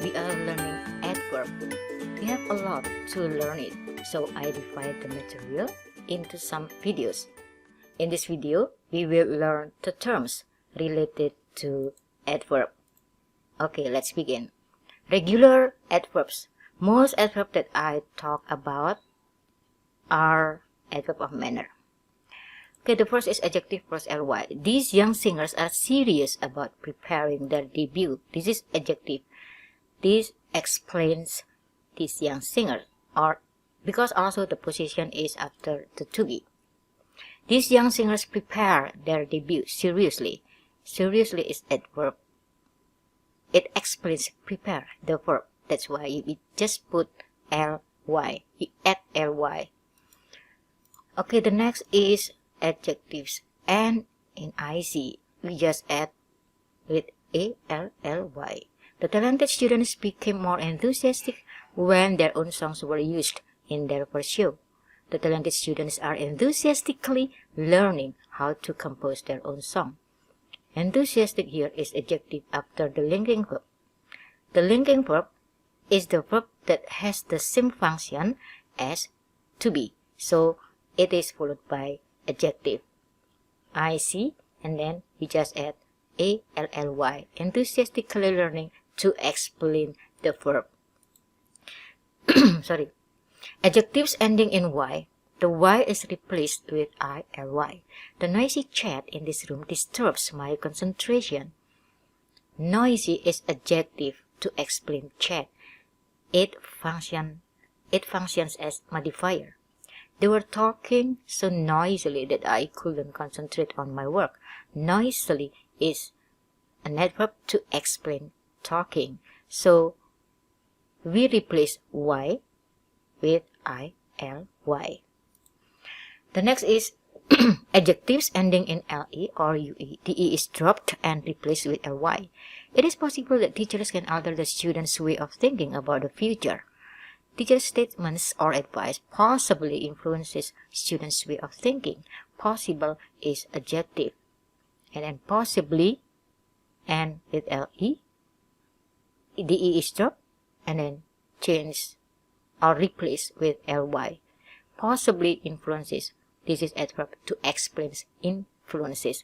we are learning adverb. We have a lot to learn it, so I divide the material into some videos. In this video, we will learn the terms related to adverb. Okay, let's begin. Regular adverbs. Most adverbs that I talk about are adverb of manner. Okay, the first is adjective plus ly. These young singers are serious about preparing their debut. This is adjective. This explains this young singer, or because also the position is after the to be. These young singers prepare their debut seriously. Seriously is adverb. It explains prepare, the verb. That's why you just put ly. You add ly. Okay, the next is adjectives, and in IC we just add with ally. The talented students became more enthusiastic when their own songs were used in their first show. The talented students are enthusiastically learning how to compose their own song. Enthusiastic here is adjective after the linking verb. The linking verb is the verb that has the same function as to be, so it is followed by adjective. IC, and then we just add ally, enthusiastically learning to explain the verb. Sorry. Adjectives ending in y. The y is replaced with ily. The noisy chat in this room disturbs my concentration. Noisy is adjective to explain chat. It functions as modifier. They were talking so noisily that I couldn't concentrate on my work. Noisily is an adverb to explain talking. So we replace y with ily. The next is adjectives ending in le or ue. The e is dropped and replaced with ly. It is possible that teachers can alter the students' way of thinking about the future. Teacher statements or advice possibly influences students' way of thinking. Possible is adjective. And then possibly, and with le, the e is dropped and then changed or replaced with ly. Possibly influences. This is adverb to explain influences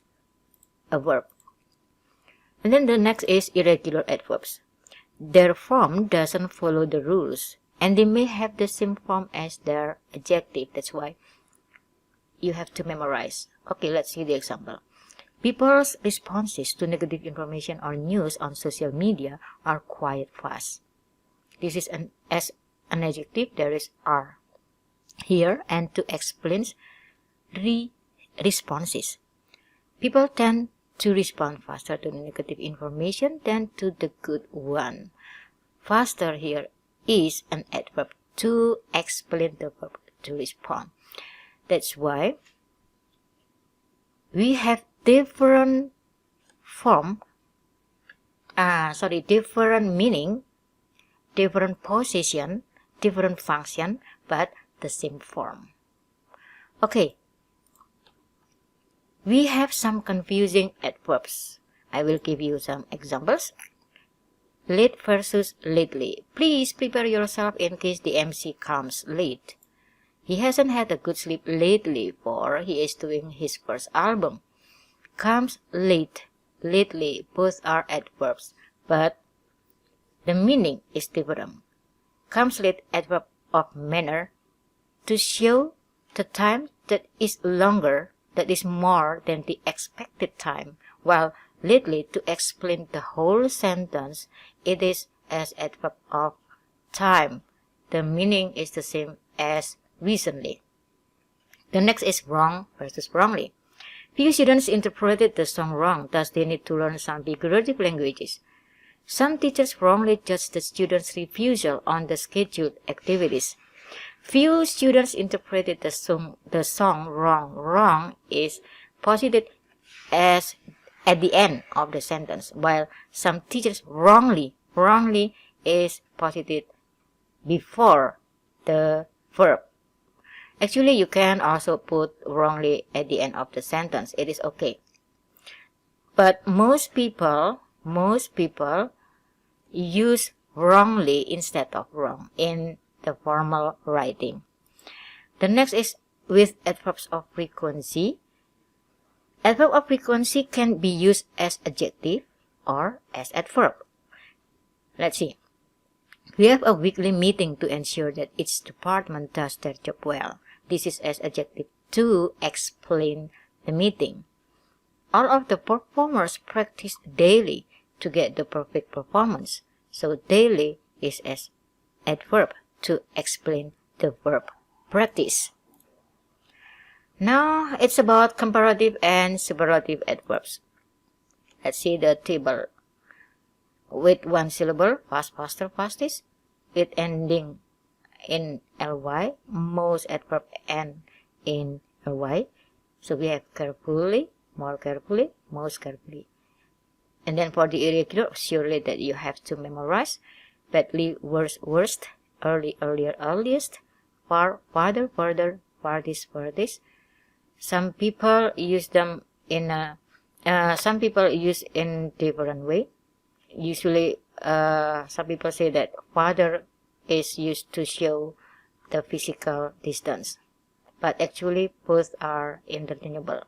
a verb. And then the next is irregular adverbs. Their form doesn't follow the rules, and they may have the same form as their adjective. That's why you have to memorize. Okay, let's see the example. People's responses to negative information or news on social media are quite fast. This is as an adjective, there is are here, and to explain responses. People tend to respond faster to negative information than to the good one. Faster here is an adverb to explain the verb to respond. That's why we have different different meaning, different position, different function, but the same form. Okay, we have some confusing adverbs. I will give you some examples. Late versus lately. Please prepare yourself in case the MC comes late. He hasn't had a good sleep lately, for he is doing his first album. Comes late, lately, both are adverbs, but the meaning is different. Comes late, adverb of manner, to show the time that is longer, that is more than the expected time, while lately to explain the whole sentence, it is as adverb of time. The meaning is the same as recently. The next is wrong versus wrongly. Few students interpreted the song wrong, thus they need to learn some figurative languages. Some teachers wrongly judge the students' refusal on the scheduled activities. Few students interpreted the song wrong. Wrong is posited as at the end of the sentence, while some teachers wrongly is posited before the verb. Actually, you can also put wrongly at the end of the sentence. It is okay. But most people use wrongly instead of wrong in the formal writing. The next is with adverbs of frequency. Adverb of frequency can be used as adjective or as adverb. Let's see. We have a weekly meeting to ensure that each department does their job well. This is as adjective to explain the meeting. All of the performers practice daily to get the perfect performance. So daily is as adverb to explain the verb practice. Now it's about comparative and superlative adverbs. Let's see the table. With one syllable, fast, faster, fastest. With ending in ly, most adverb end in ly. So we have carefully, more carefully, most carefully. And then for the irregular, surely that you have to memorize. Badly, worse, worst. Early, earlier, earliest. Far, farther, further. Farthest, furthest. Some people use them in different way. Usually, some people say that farther is used to show the physical distance, but actually both are interchangeable.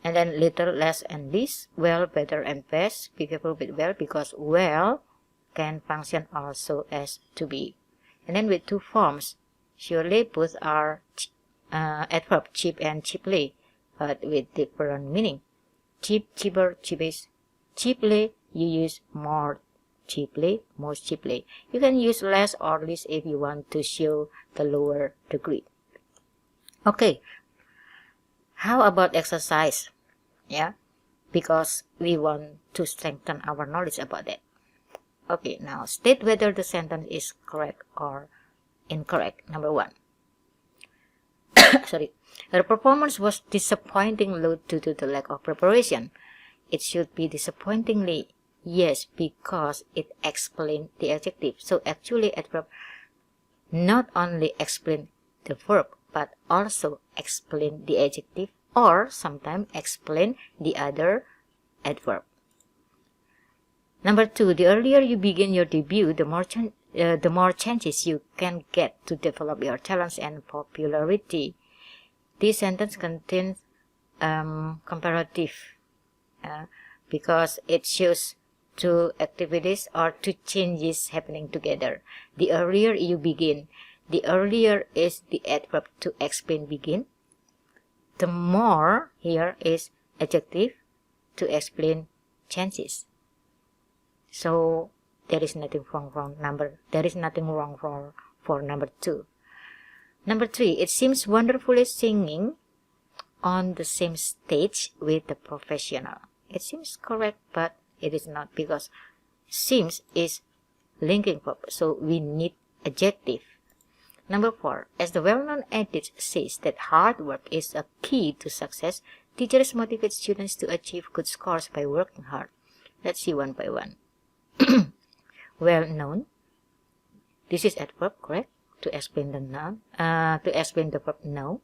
And then little, less, and least. Well, better, and best. Be careful with well, because well can function also as to be. And then with two forms, surely both are adverb, cheap and cheaply, but with different meaning. Cheap, cheaper, cheapest. Cheaply, you use more cheaply, most cheaply. You can use less or least if you want to show the lower degree. Okay, how about exercise? Yeah, because we want to strengthen our knowledge about that. Okay, now state whether the sentence is correct or incorrect. Number 1. Sorry. Her performance was disappointing low due to the lack of preparation. It should be disappointingly. Yes, because it explains the adjective. So actually adverb not only explain the verb, but also explain the adjective, or sometimes explain the other adverb. Number 2, the earlier you begin your debut, the more chances you can get to develop your talents and popularity. This sentence contains comparative because it shows two activities or two changes happening together. The earlier you begin, the earlier is the adverb to explain begin. The more here is adjective to explain chances. So there is nothing wrong for number 2. Number 3, it seems wonderfully singing on the same stage with the professional. It seems correct, but it is not, because seems is linking verb, so we need adjective. Number 4, as the well-known adage says that hard work is a key to success, teachers motivate students to achieve good scores by working hard. Let's see one by one. Well-known. This is adverb, correct? To explain the noun, to explain the verb know.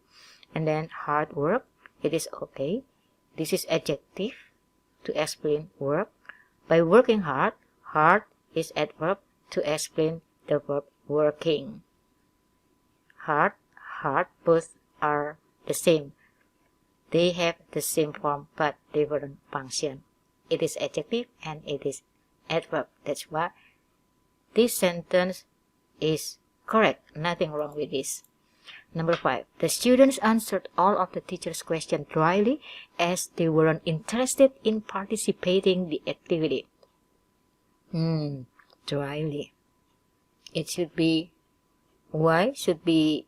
And then hard work, it is okay. This is adjective to explain work. By working hard, hard is adverb to explain the verb working. Hard, both are the same. They have the same form but different function. It is adjective and it is adverb. That's why this sentence is correct. Nothing wrong with this. Number 5. The students answered all of the teacher's questions dryly as they weren't interested in participating in the activity. Dryly. It should be Y should be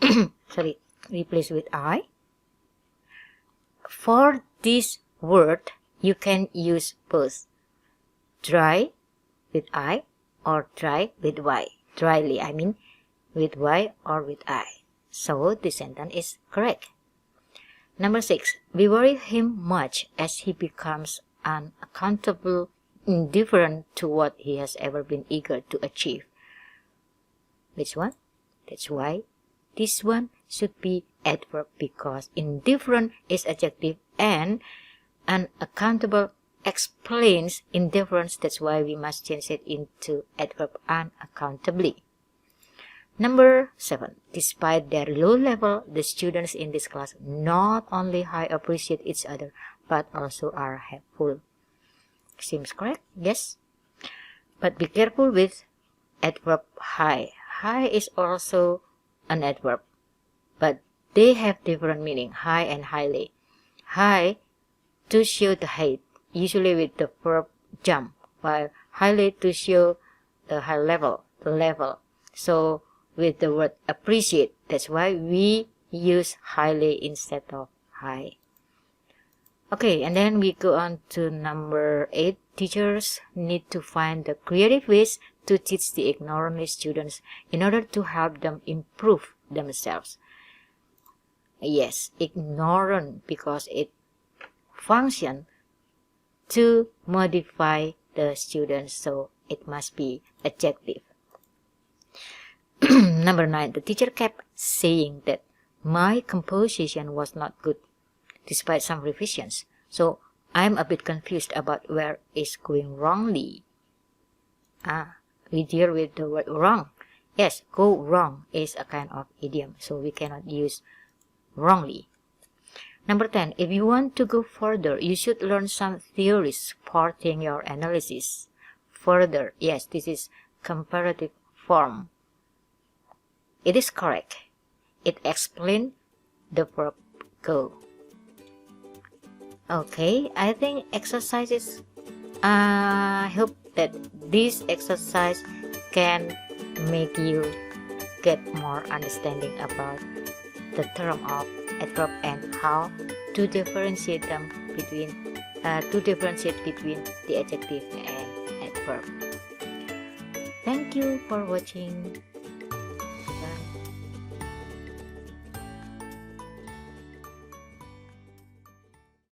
replaced with I. For this word, you can use both dry with I or dry with Y. Dryly, I mean with Y or with I. So the sentence is correct. Number 6. We worry him much as he becomes unaccountable, indifferent to what he has ever been eager to achieve. Which one? That's why this one should be adverb, because indifferent is adjective and unaccountable explains indifference. That's why we must change it into adverb unaccountably. Number 7. Despite their low level, the students in this class not only high appreciate each other, but also are helpful. Seems correct? Yes. But be careful with adverb high. High is also an adverb, but they have different meaning, high and highly. High to show the height, usually with the verb jump, while highly to show the high level, the level. So with the word appreciate, that's why we use highly instead of high. Okay, and then we go on to number 8. Teachers need to find the creative ways to teach the ignorant students in order to help them improve themselves. Yes, ignorant, because it functions to modify the students, so it must be adjective. Number 9. The teacher kept saying that my composition was not good despite some revisions, so I'm a bit confused about where it's going wrongly. We deal with the word wrong. Yes, go wrong is a kind of idiom, so we cannot use wrongly. Number 10. If you want to go further, you should learn some theories supporting your analysis. Further, yes, this is comparative form. It is correct. It explains the verb go. Okay, I think exercises, I hope that this exercise can make you get more understanding about the term of adverb and how to differentiate them between the adjective and adverb. Thank you for watching.